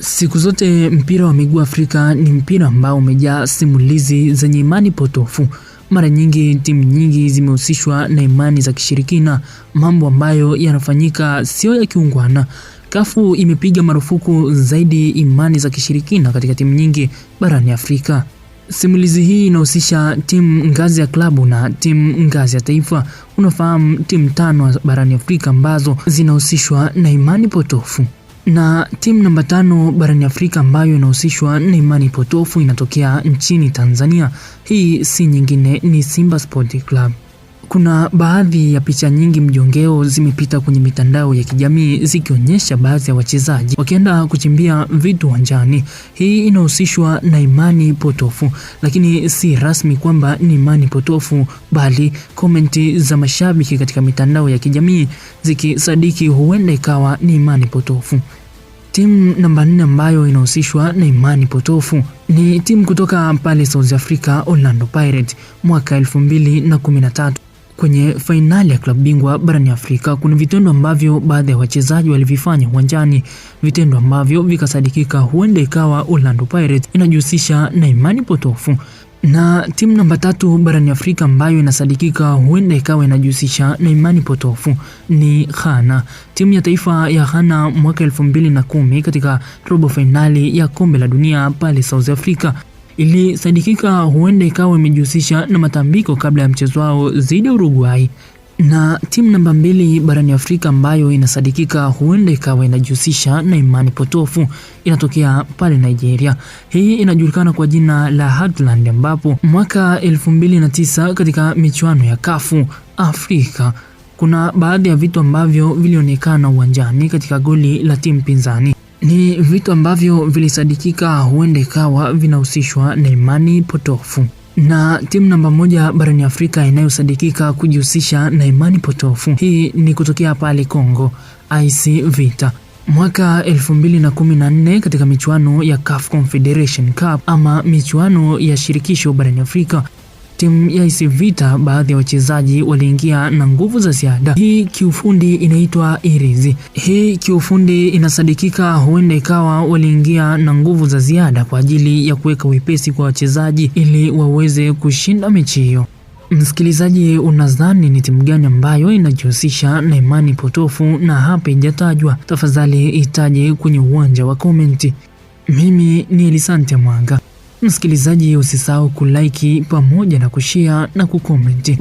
Siku zote mpira wa miguu Afrika ni mpira ambao umejaa simulizi zenye imani potofu. Mara nyingi timu nyingi zimehusishwa na imani za kishirikina, mambo ambayo yanafanyika sio ya kiungwana. Kafu imepiga marufuku zaidi imani za kishirikina katika timu nyingi barani Afrika. Simulizi hii inahusisha timu ngazi ya klabu na timu ngazi ya taifa. Unafahamu timu 5 barani Afrika ambazo zinahusishwa na imani potofu. Na timu namba 5 barani Afrika ambayo inahusishwa na imani potofu inatokea nchini Tanzania. Hii si nyingine ni Simba Sport Club. Kuna baadhi ya picha nyingi mjongeo zimepita kwenye mitandao ya kijamii zikionyesha baadhi ya wachezaji wakienda kuchimbia vitu uwanjani. Hii inahusishwa na imani potofu, lakini si rasmi kwamba ni imani potofu, bali komenti za mashabiki katika mitandao ya kijamii zikisadiki huenda ikawa ni imani potofu. Timu namba 4 ambayo inahusishwa na imani potofu ni timu kutoka pale South Africa, Orlando Pirates, mwaka 2013. Kwenye fainali ya klabu bingwa barani Afrika kuna vitendo ambavyo baadhi ya wachezaji walivifanya uwanjani, vitendo ambavyo vikasadikika huenda ikawa Orlando Pirates inajihusisha na imani potofu. Na timu namba 3 barani Afrika ambayo inasadikika huenda ikawa inajihusisha na imani potofu ni Ghana. Timu ya taifa ya Ghana mwaka 2010 katika robo finali ya kombe la dunia pale South Africa ilisadikika huenda ikawa imejihusisha na matambiko kabla ya mchezo wao dhidi ya Uruguay. Na timu namba 2 barani Afrika ambayo inasadikika huenda ikawa inajihusisha na imani potofu inatokea pale Nigeria. Hii inajulikana kwa jina la Heartland, ambapo mwaka 2009 katika michuano ya Kafu Afrika kuna baadhi ya vitu ambavyo vilionekana uwanjani katika goli la timu pinzani. Ni vitu ambavyo vilisadikika huenda ikawa vinahusishwa na imani potofu. Na timu namba 1 barani Afrika inayosadikika kujihusisha na imani potofu hii ni kutokea pale Kongo, IC Vita. Mwaka 2014 katika michuano ya CAF Confederation Cup ama michuano ya shirikisho barani Afrika, timu ya IC Vita baadhi ya wachezaji waliingia na nguvu za ziada. Hii kiufundi inaitwa irizi. Hii kiufundi inasadikika huenda ikawa waliingia na nguvu za ziada kwa ajili ya kuweka wepesi kwa wachezaji ili waweze kushinda mechi hiyo. Msikilizaji, unadhani ni timu gani ambayo inajihusisha na imani potofu na hapa ijatajwa? Tafadhali itaje kwenye uwanja wa komenti. Mimi ni Elisante Mwanga. Msikilizaji, usisahau kulike pamoja na kushare na kukomenti.